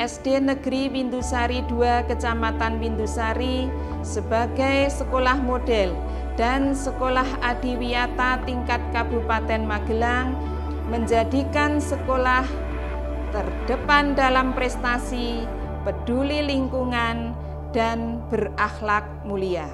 SD Negeri Windusari 2 Kecamatan Windusari sebagai sekolah model dan sekolah adiwiyata tingkat Kabupaten Magelang menjadikan sekolah terdepan dalam prestasi, peduli lingkungan, dan berakhlak mulia.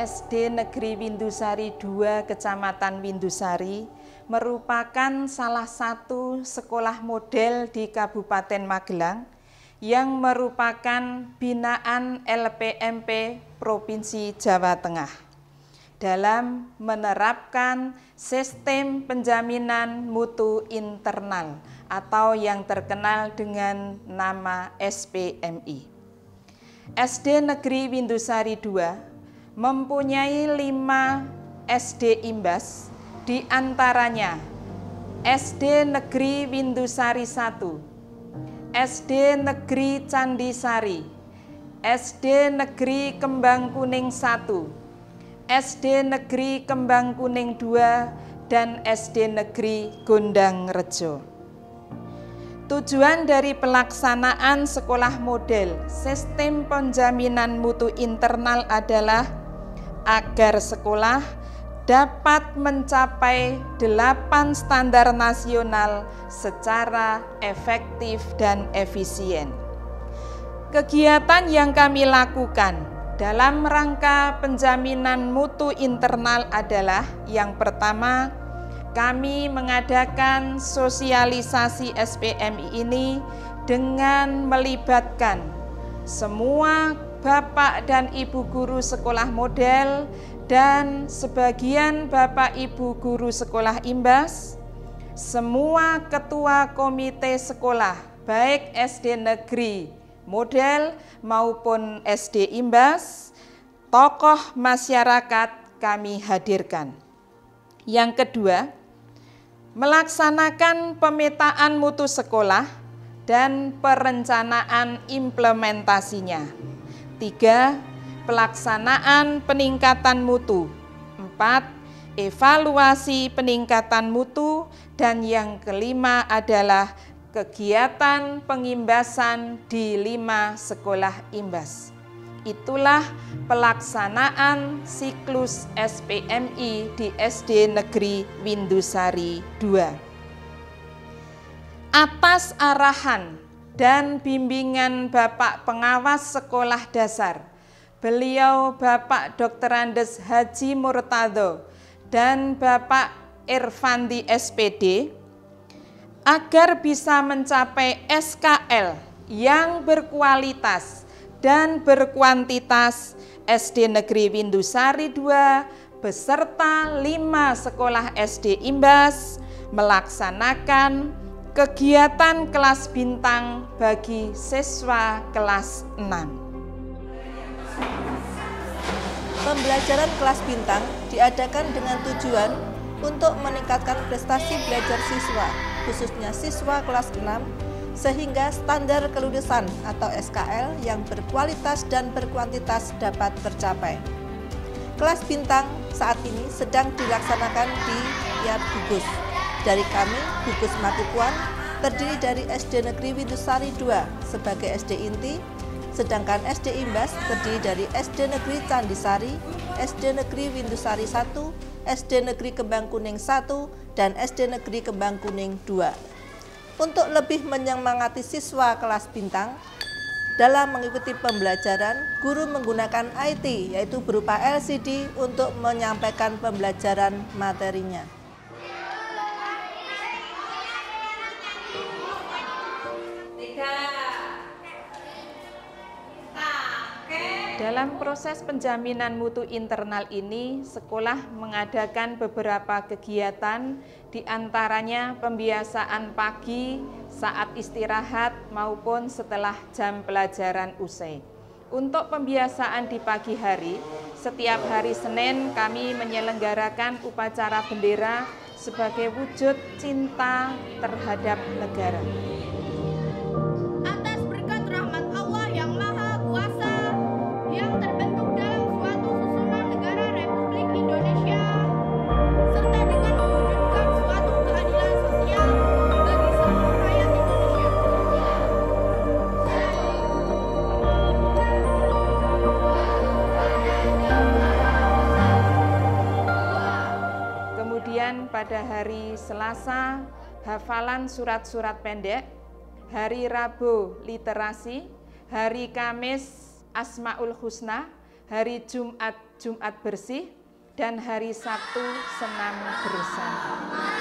SD Negeri Windusari 2 Kecamatan Windusari merupakan salah satu sekolah model di Kabupaten Magelang yang merupakan binaan LPMP Provinsi Jawa Tengah dalam menerapkan sistem penjaminan mutu internal atau yang terkenal dengan nama SPMI. SD Negeri Windusari 2 mempunyai 5 SD Imbas, di antaranya SD Negeri Windusari 1, SD Negeri Candisari, SD Negeri Kembang Kuning 1, SD Negeri Kembang Kuning 2, dan SD Negeri Gondang Rejo. Tujuan dari pelaksanaan sekolah model sistem penjaminan mutu internal adalah agar sekolah dapat mencapai 8 standar nasional secara efektif dan efisien. Kegiatan yang kami lakukan dalam rangka penjaminan mutu internal adalah yang pertama, kami mengadakan sosialisasi SPMI ini dengan melibatkan semua Bapak dan Ibu guru sekolah model dan sebagian Bapak Ibu guru sekolah Imbas, semua ketua komite sekolah baik SD Negeri model maupun SD Imbas, tokoh masyarakat kami hadirkan. Yang kedua, melaksanakan pemetaan mutu sekolah dan perencanaan implementasinya. 3. Pelaksanaan peningkatan mutu. 4. Evaluasi peningkatan mutu. Dan yang kelima adalah kegiatan pengimbasan di 5 sekolah imbas. Itulah pelaksanaan siklus SPMI di SD Negeri Windusari 2. Atas arahan dan bimbingan Bapak Pengawas Sekolah Dasar, beliau Bapak Dr. Andes Haji Murtado, dan Bapak Irfanti SPD agar bisa mencapai SKL yang berkualitas dan berkuantitas SD Negeri Windusari II beserta 5 sekolah SD Imbas melaksanakan kegiatan kelas bintang bagi siswa kelas 6. Pembelajaran kelas bintang diadakan dengan tujuan untuk meningkatkan prestasi belajar siswa, khususnya siswa kelas 6, sehingga standar kelulusan atau SKL yang berkualitas dan berkuantitas dapat tercapai. Kelas bintang saat ini sedang dilaksanakan di tiap gugus. Dari kami, Gugus Matipuan, terdiri dari SD Negeri Windusari II sebagai SD inti, sedangkan SD Imbas terdiri dari SD Negeri Candisari, SD Negeri Windusari I, SD Negeri Kembang Kuning I, dan SD Negeri Kembang Kuning II. Untuk lebih menyemangati siswa kelas bintang, dalam mengikuti pembelajaran, guru menggunakan IT, yaitu berupa LCD untuk menyampaikan pembelajaran materinya. Dalam proses penjaminan mutu internal ini, sekolah mengadakan beberapa kegiatan, diantaranya pembiasaan pagi, saat istirahat, maupun setelah jam pelajaran usai. Untuk pembiasaan di pagi hari, setiap hari Senin kami menyelenggarakan upacara bendera sebagai wujud cinta terhadap negara. Atas berkat rahmat Allah yang Maha Kuasa, yang terbentuk dalam suatu susunan negara Republik Indonesia, serta dengan mewujudkan suatu keadilan sosial bagi seluruh rakyat Indonesia. Kemudian pada hari Selasa, hafalan surat-surat pendek, hari Rabu literasi, hari Kamis Asmaul Husna, hari Jumat Jumat bersih, dan hari Sabtu senam bersama.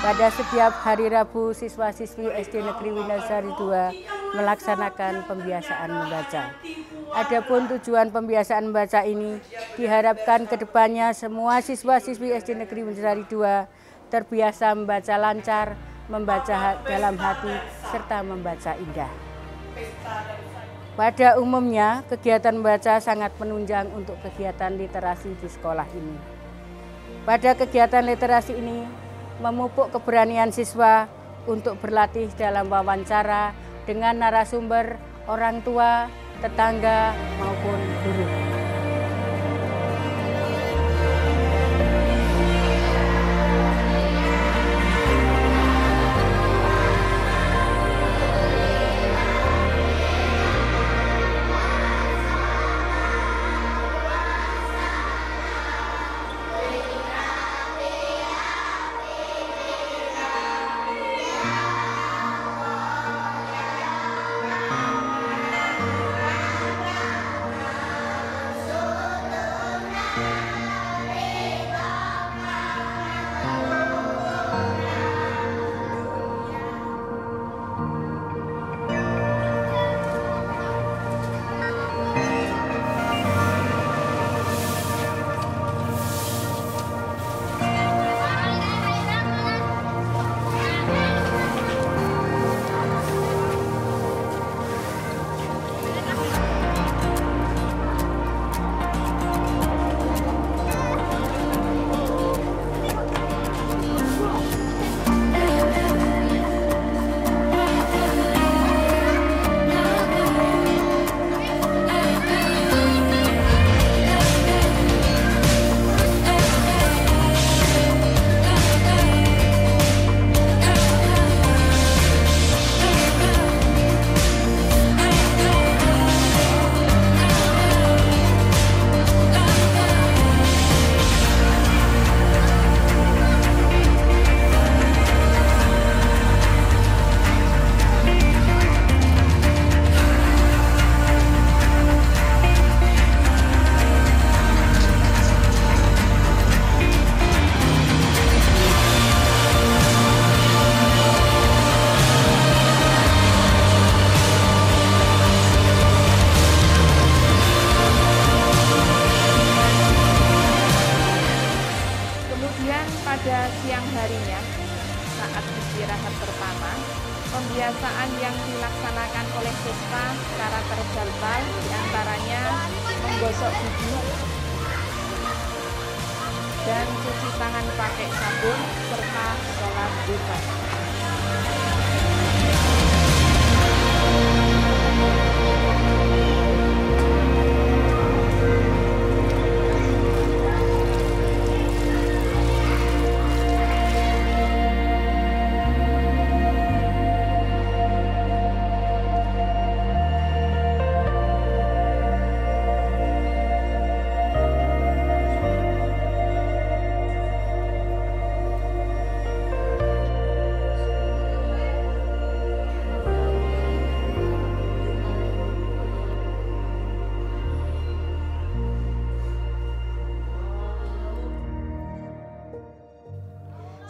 Pada setiap hari Rabu, siswa-siswi SD Negeri Windusari II melaksanakan pembiasaan membaca. Adapun tujuan pembiasaan membaca ini diharapkan kedepannya semua siswa-siswi SD Negeri Windusari II terbiasa membaca lancar, membaca dalam hati, serta membaca indah. Pada umumnya, kegiatan membaca sangat menunjang untuk kegiatan literasi di sekolah ini. Pada kegiatan literasi ini, memupuk keberanian siswa untuk berlatih dalam wawancara dengan narasumber orang tua, tetangga, maupun guru. kebiasaan yang dilaksanakan oleh siswa secara terjadwal diantaranya menggosok gigi dan cuci tangan pakai sabun serta sholat duha.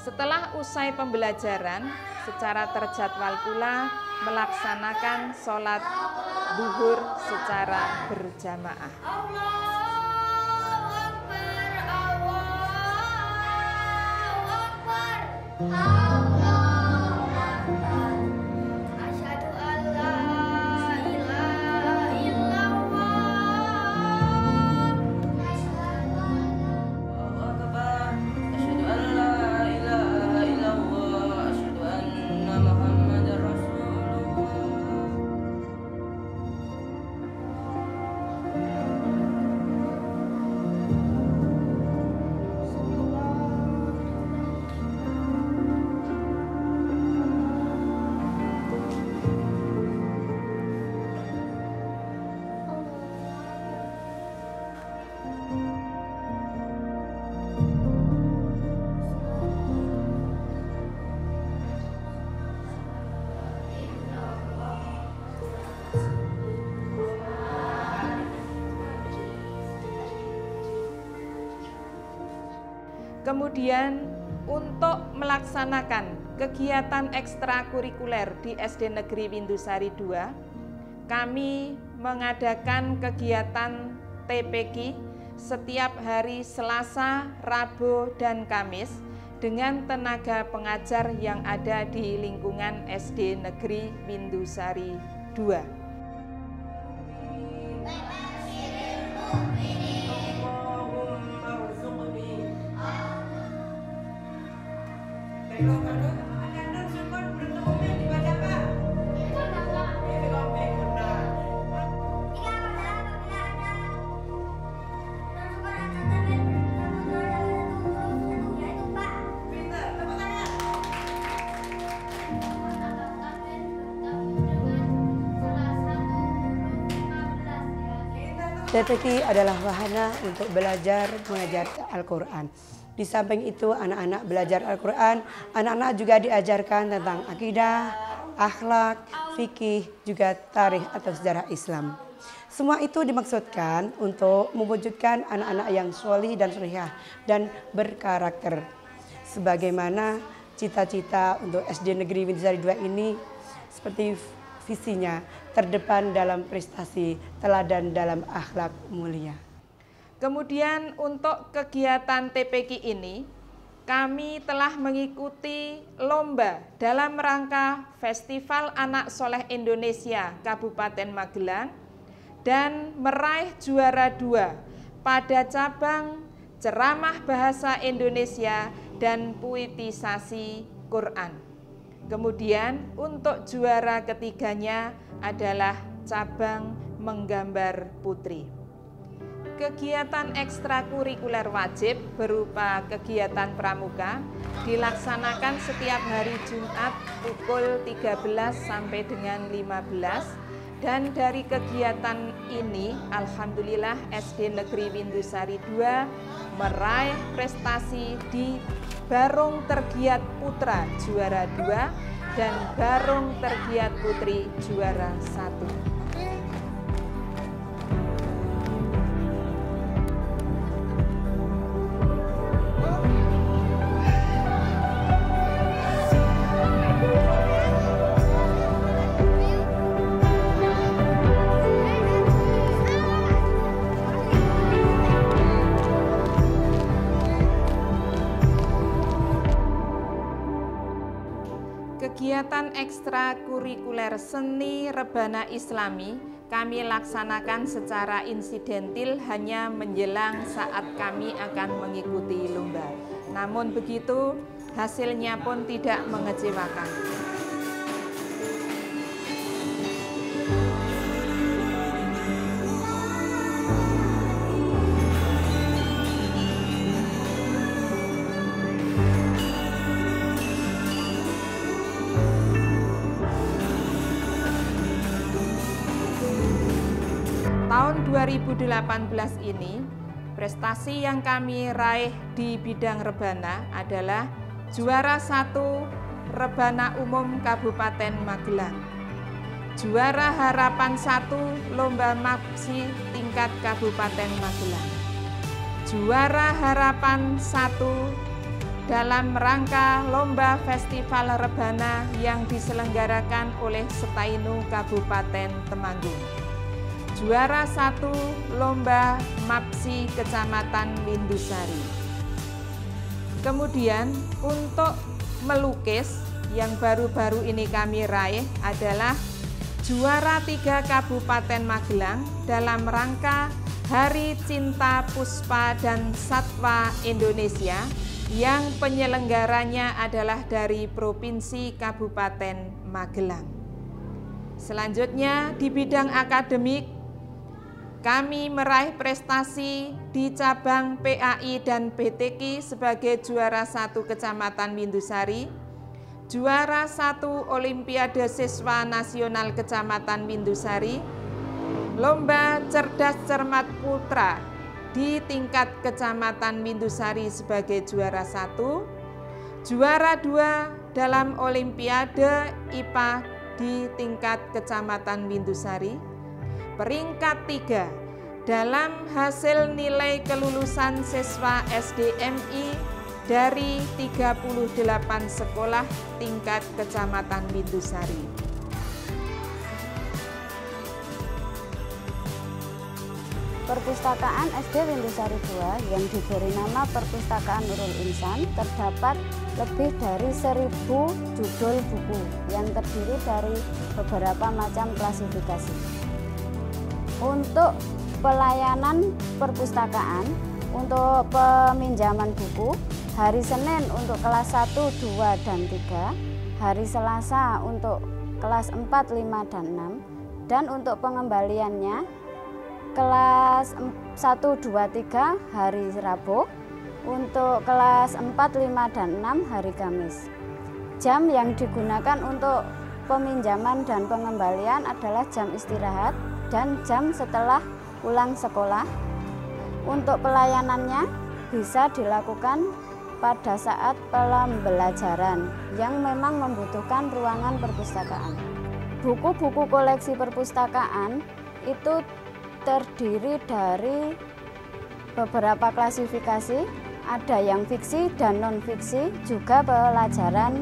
Setelah usai pembelajaran, secara terjadwal pula melaksanakan sholat zuhur secara berjamaah. Kemudian untuk melaksanakan kegiatan ekstrakurikuler di SD Negeri Windusari II, kami mengadakan kegiatan TPQ setiap hari Selasa, Rabu, dan Kamis dengan tenaga pengajar yang ada di lingkungan SD Negeri Windusari II. TPQ adalah wahana untuk belajar mengajar Al-Quran. Di samping itu anak-anak belajar Al-Quran, anak-anak juga diajarkan tentang akidah, akhlak, fikih, juga tarikh atau sejarah Islam. Semua itu dimaksudkan untuk mewujudkan anak-anak yang sholih dan sholihah dan berkarakter. Sebagaimana cita-cita untuk SD Negeri Windusari II ini seperti visinya, terdepan dalam prestasi, teladan dalam akhlak mulia. Kemudian untuk kegiatan TPQ ini, kami telah mengikuti lomba dalam rangka Festival Anak Soleh Indonesia Kabupaten Magelang dan meraih juara 2 pada cabang ceramah bahasa Indonesia dan puitisasi Quran. Kemudian untuk juara ketiganya adalah cabang menggambar putri. Kegiatan ekstrakurikuler wajib berupa kegiatan pramuka dilaksanakan setiap hari Jumat pukul 13 sampai dengan 15, dan dari kegiatan ini alhamdulillah SD Negeri Windusari II meraih prestasi di Barong Tergiat Putra juara 2 dan Barong Tergiat Putri juara 1. Kegiatan ekstrakurikuler seni rebana Islami kami laksanakan secara insidentil hanya menjelang saat kami akan mengikuti lomba. Namun begitu, hasilnya pun tidak mengecewakan. Tahun 2018 ini, prestasi yang kami raih di bidang rebana adalah juara 1 Rebana Umum Kabupaten Magelang, juara harapan 1 Lomba Mapsi tingkat Kabupaten Magelang, juara harapan 1 dalam rangka Lomba Festival Rebana yang diselenggarakan oleh Setainu Kabupaten Temanggung, juara 1 Lomba Mapsi Kecamatan Lindusari. Kemudian untuk melukis yang baru-baru ini kami raih adalah juara 3 Kabupaten Magelang dalam rangka Hari Cinta Puspa dan Satwa Indonesia yang penyelenggaranya adalah dari Provinsi Kabupaten Magelang. Selanjutnya di bidang akademik, kami meraih prestasi di cabang PAI dan BTQ sebagai juara 1 Kecamatan Lindusari, juara 1 Olimpiade Siswa Nasional Kecamatan Lindusari, Lomba Cerdas Cermat Putra di tingkat Kecamatan Lindusari sebagai juara 1, juara 2 dalam Olimpiade IPA di tingkat Kecamatan Lindusari, peringkat 3 dalam hasil nilai kelulusan siswa SDMI dari 38 sekolah tingkat Kecamatan Lindusari. Perpustakaan SD Lindusari 2 yang diberi nama Perpustakaan Nurul Insan terdapat lebih dari 1000 judul buku yang terdiri dari beberapa macam klasifikasi. Untuk pelayanan perpustakaan, untuk peminjaman buku, hari Senin untuk kelas 1, 2, dan 3, hari Selasa untuk kelas 4, 5, dan 6, dan untuk pengembaliannya kelas 1, 2, 3 hari Rabu, untuk kelas 4, 5, dan 6 hari Kamis. Jam yang digunakan untuk peminjaman dan pengembalian adalah jam istirahat dan jam setelah pulang sekolah. Untuk pelayanannya bisa dilakukan pada saat pembelajaran yang memang membutuhkan ruangan perpustakaan. Buku-buku koleksi perpustakaan itu terdiri dari beberapa klasifikasi, ada yang fiksi dan non-fiksi, juga pelajaran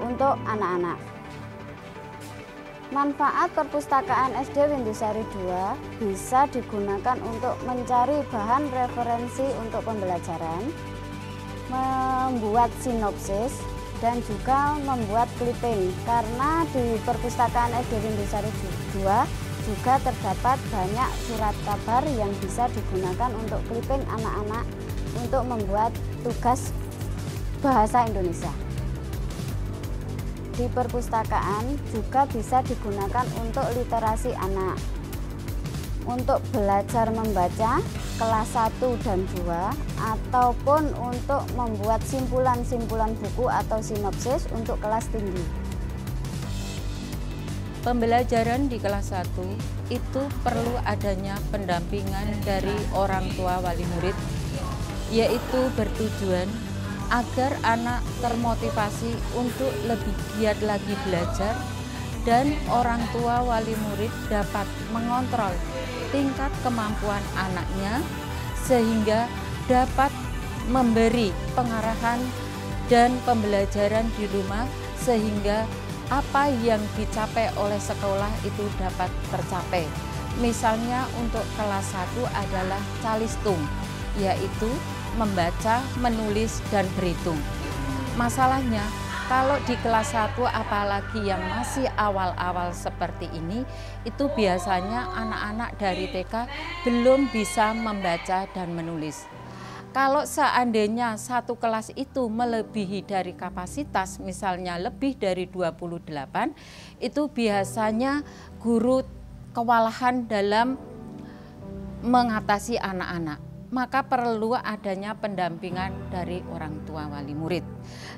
untuk anak-anak. Manfaat perpustakaan SD Lindusari 2 bisa digunakan untuk mencari bahan referensi untuk pembelajaran, membuat sinopsis, dan juga membuat clipping. Karena di perpustakaan SD Lindusari 2 juga terdapat banyak surat kabar yang bisa digunakan untuk clipping anak-anak untuk membuat tugas bahasa Indonesia. Di perpustakaan juga bisa digunakan untuk literasi anak, untuk belajar membaca kelas 1 dan 2, ataupun untuk membuat simpulan-simpulan buku atau sinopsis untuk kelas tinggi. Pembelajaran di kelas 1 itu perlu adanya pendampingan dari orang tua wali murid, yaitu bertujuan agar anak termotivasi untuk lebih giat lagi belajar dan orang tua wali murid dapat mengontrol tingkat kemampuan anaknya sehingga dapat memberi pengarahan dan pembelajaran di rumah sehingga apa yang dicapai oleh sekolah itu dapat tercapai. Misalnya untuk kelas 1 adalah calistung, yaitu membaca, menulis, dan berhitung. Masalahnya Kalau di kelas 1 apalagi yang masih awal-awal seperti ini, itu biasanya anak-anak dari TK belum bisa membaca dan menulis. Kalau seandainya satu kelas itu melebihi dari kapasitas, misalnya lebih dari 28, itu biasanya guru kewalahan dalam mengatasi anak-anak. Maka perlu adanya pendampingan dari orang tua wali murid.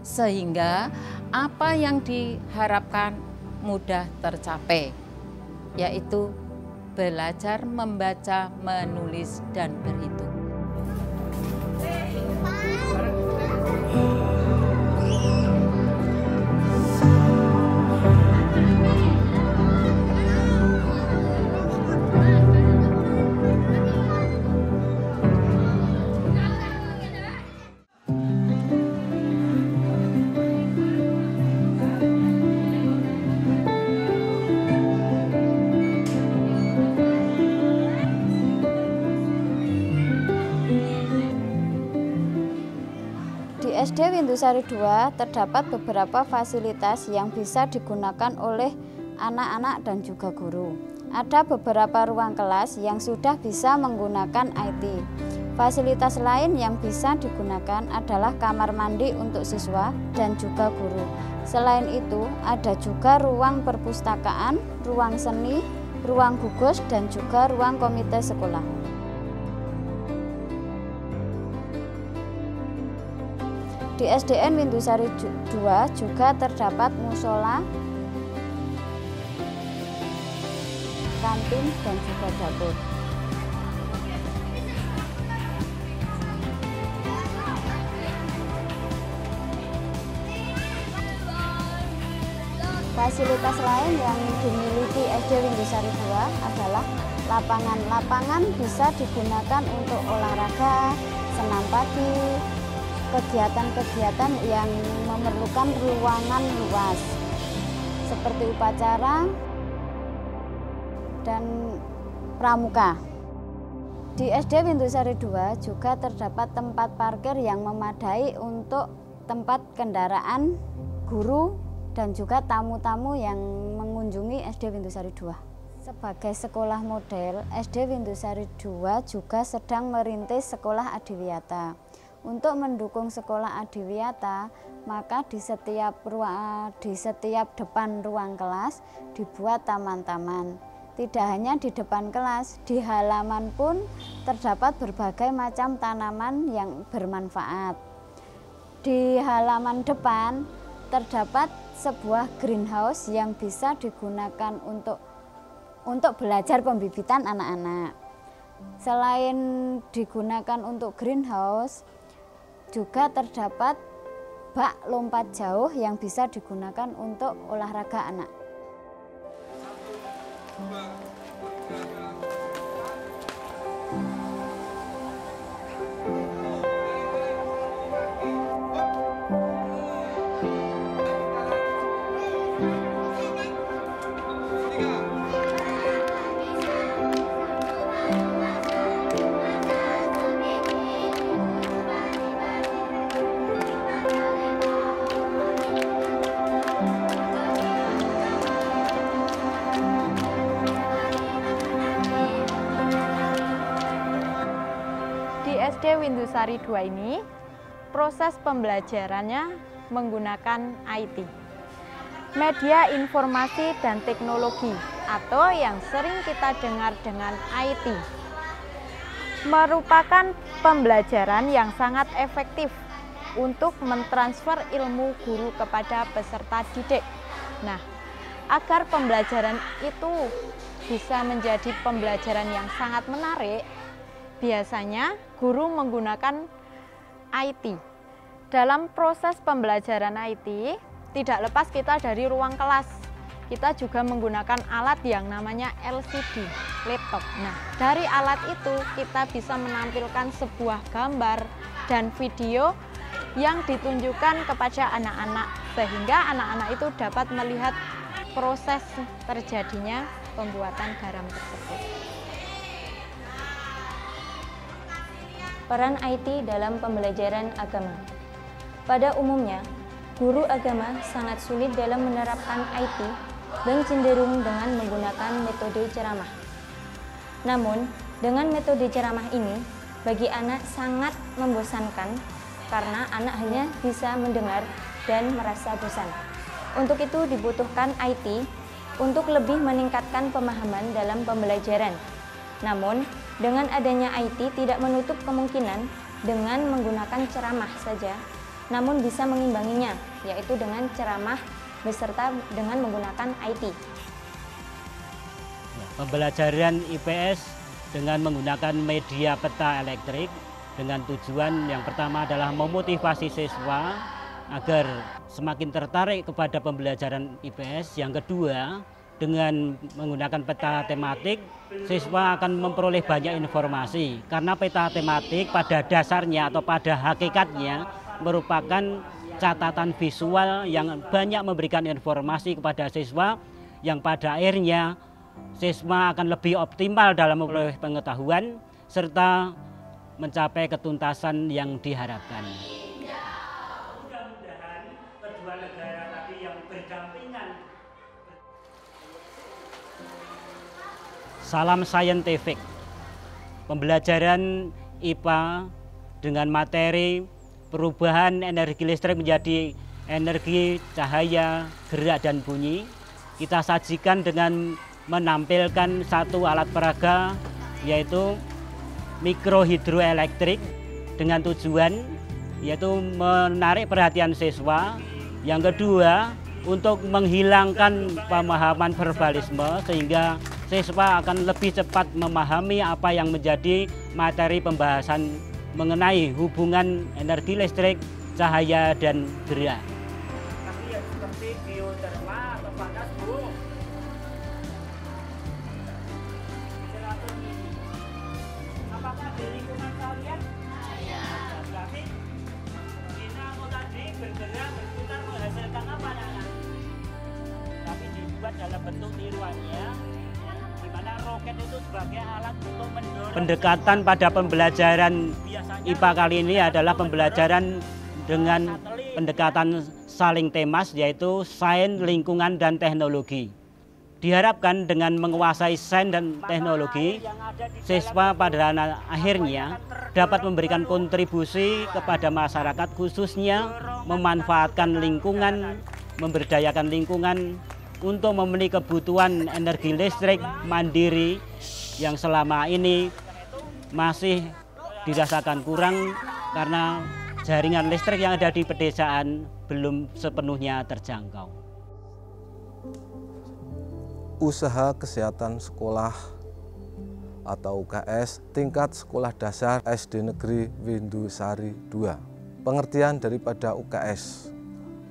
Sehingga apa yang diharapkan mudah tercapai, yaitu belajar membaca, menulis, dan berhitung. SD Windusari II terdapat beberapa fasilitas yang bisa digunakan oleh anak-anak dan juga guru. Ada beberapa ruang kelas yang sudah bisa menggunakan IT. Fasilitas lain yang bisa digunakan adalah kamar mandi untuk siswa dan juga guru. Selain itu, ada juga ruang perpustakaan, ruang seni, ruang gugus, dan juga ruang komite sekolah. Di SDN Windusari II juga terdapat musola, kantin, dan juga dapur. Fasilitas lain yang dimiliki SD Windusari II adalah lapangan bisa digunakan untuk olahraga, senam pagi, kegiatan-kegiatan yang memerlukan ruangan luas seperti upacara dan pramuka. Di SD Windusari II juga terdapat tempat parkir yang memadai untuk tempat kendaraan guru dan juga tamu-tamu yang mengunjungi SD Windusari II. Sebagai sekolah model, SD Windusari II juga sedang merintis sekolah adiwiyata. Untuk mendukung sekolah adiwiyata, maka di setiap depan ruang kelas dibuat taman-taman. Tidak hanya di depan kelas, di halaman pun terdapat berbagai macam tanaman yang bermanfaat. Di halaman depan terdapat sebuah greenhouse yang bisa digunakan untuk belajar pembibitan anak-anak. Selain digunakan untuk greenhouse, juga terdapat bak lompat jauh yang bisa digunakan untuk olahraga anak. SD Windusari II ini proses pembelajarannya menggunakan IT, media informasi dan teknologi, atau yang sering kita dengar dengan IT, merupakan pembelajaran yang sangat efektif untuk mentransfer ilmu guru kepada peserta didik. Nah, agar pembelajaran itu bisa menjadi pembelajaran yang sangat menarik, biasanya guru menggunakan IT. Dalam proses pembelajaran IT, tidak lepas kita dari ruang kelas. Kita juga menggunakan alat yang namanya LCD, laptop. Nah, dari alat itu kita bisa menampilkan sebuah gambar dan video yang ditunjukkan kepada anak-anak, sehingga anak-anak itu dapat melihat proses terjadinya pembuatan garam tersebut. Peran IT dalam pembelajaran agama. Pada umumnya, guru agama sangat sulit dalam menerapkan IT dan cenderung dengan menggunakan metode ceramah. Namun, dengan metode ceramah ini, bagi anak sangat membosankan karena anak hanya bisa mendengar dan merasa bosan. Untuk itu dibutuhkan IT untuk lebih meningkatkan pemahaman dalam pembelajaran. Namun, dengan adanya IT tidak menutup kemungkinan dengan menggunakan ceramah saja, namun bisa mengimbanginya, yaitu dengan ceramah beserta dengan menggunakan IT. Pembelajaran IPS dengan menggunakan media peta elektrik dengan tujuan yang pertama adalah memotivasi siswa agar semakin tertarik kepada pembelajaran IPS. Yang kedua, dengan menggunakan peta tematik, siswa akan memperoleh banyak informasi karena peta tematik pada dasarnya atau pada hakikatnya merupakan catatan visual yang banyak memberikan informasi kepada siswa yang pada akhirnya siswa akan lebih optimal dalam memperoleh pengetahuan serta mencapai ketuntasan yang diharapkan. Mudah-mudahan kedua negara tadi yang berdampingan. Salam saintifik. Pembelajaran IPA dengan materi perubahan energi listrik menjadi energi cahaya, gerak, dan bunyi. Kita sajikan dengan menampilkan satu alat peraga yaitu mikrohidroelektrik dengan tujuan yaitu menarik perhatian siswa. Yang kedua, untuk menghilangkan pemahaman verbalisme sehingga siswa akan lebih cepat memahami apa yang menjadi materi pembahasan mengenai hubungan energi listrik, cahaya, dan gerak. Tapi ya seperti geotermal atau panas, Bu. Apakah di lingkungan kalian? Iya. Berarti dinamo tadi bergerak, berputar, menghasilkan apa, anak-anak? Tapi dibuat dalam bentuk tiruannya, di mana roket itu sebagai alat untuk mendorong. Pendekatan pada pembelajaran IPA kali ini adalah pembelajaran dengan pendekatan saling temas, yaitu sains, lingkungan, dan teknologi. Diharapkan dengan menguasai sains dan teknologi, siswa pada akhirnya dapat memberikan kontribusi kepada masyarakat, khususnya memanfaatkan lingkungan, memberdayakan lingkungan untuk memenuhi kebutuhan energi listrik mandiri yang selama ini masih dirasakan kurang karena jaringan listrik yang ada di pedesaan belum sepenuhnya terjangkau. Usaha kesehatan sekolah atau UKS tingkat sekolah dasar SD Negeri Windusari 2. Pengertian daripada UKS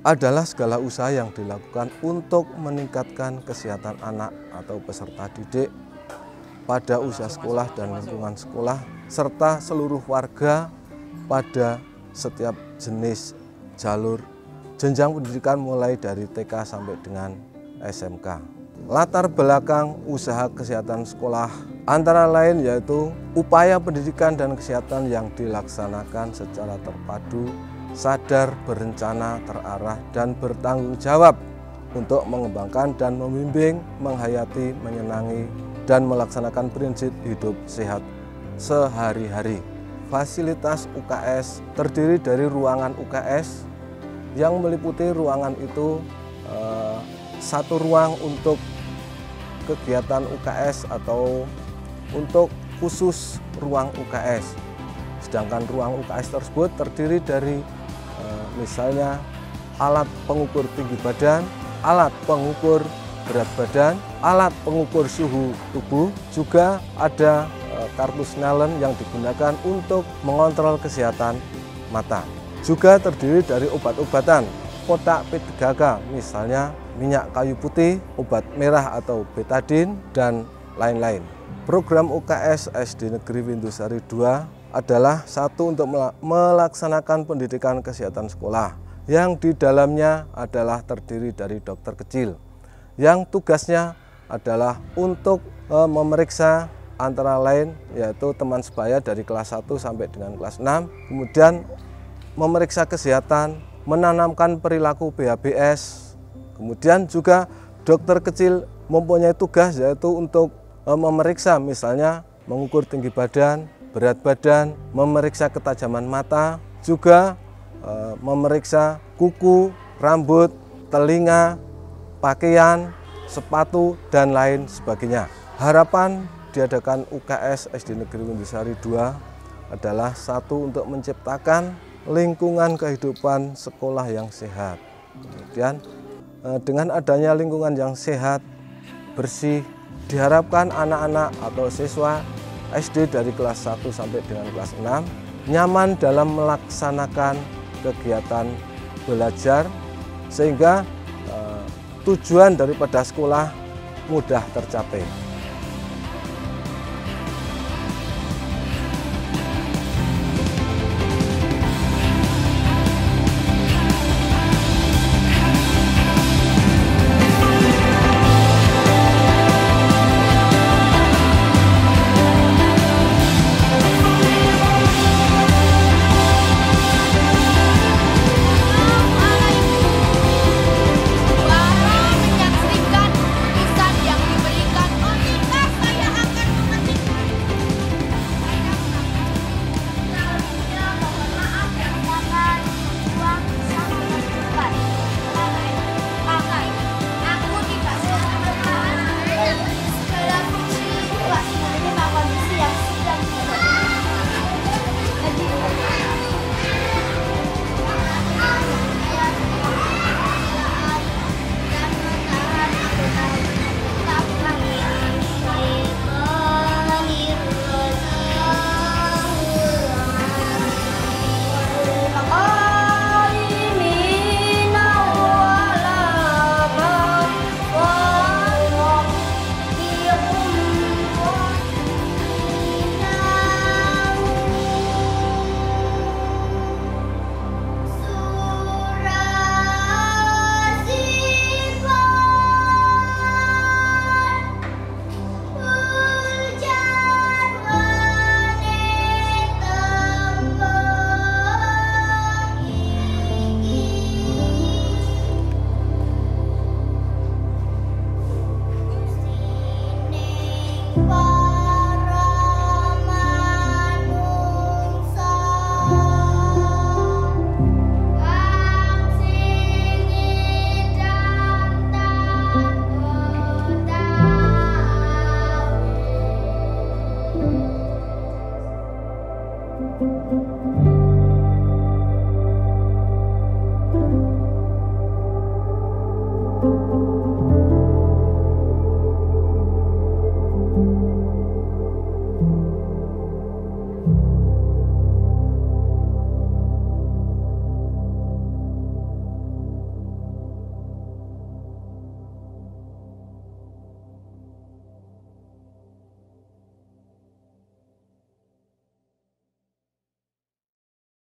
adalah segala usaha yang dilakukan untuk meningkatkan kesehatan anak atau peserta didik pada usia sekolah dan lingkungan sekolah serta seluruh warga pada setiap jenis jalur jenjang pendidikan mulai dari TK sampai dengan SMK. Latar belakang usaha kesehatan sekolah antara lain yaitu upaya pendidikan dan kesehatan yang dilaksanakan secara terpadu, sadar, berencana, terarah, dan bertanggung jawab untuk mengembangkan dan membimbing, menghayati, menyenangi, dan melaksanakan prinsip hidup sehat sehari-hari. Fasilitas UKS terdiri dari ruangan UKS yang meliputi ruangan itu satu ruang untuk kegiatan UKS atau untuk khusus ruang UKS. Sedangkan ruang UKS tersebut terdiri dari misalnya alat pengukur tinggi badan, alat pengukur berat badan, alat pengukur suhu tubuh, juga ada kartu Snellen yang digunakan untuk mengontrol kesehatan mata. Juga terdiri dari obat-obatan, kotak P3K, misalnya minyak kayu putih, obat merah atau betadin, dan lain-lain. Program UKS SD Negeri Windusari 2 adalah satu untuk melaksanakan pendidikan kesehatan sekolah yang di dalamnya adalah terdiri dari dokter kecil yang tugasnya adalah untuk memeriksa antara lain yaitu teman sebaya dari kelas 1 sampai dengan kelas 6, kemudian memeriksa kesehatan menanamkan perilaku BHBS. Kemudian juga dokter kecil mempunyai tugas yaitu untuk memeriksa, misalnya mengukur tinggi badan, berat badan, memeriksa ketajaman mata, juga memeriksa kuku, rambut, telinga, pakaian, sepatu, dan lain sebagainya. Harapan diadakan UKS SD Negeri Windusari 2 adalah satu, untuk menciptakan lingkungan kehidupan sekolah yang sehat. Kemudian dengan adanya lingkungan yang sehat, bersih, diharapkan anak-anak atau siswa SD dari kelas 1 sampai dengan kelas 6 nyaman dalam melaksanakan kegiatan belajar, sehingga tujuan daripada sekolah mudah tercapai.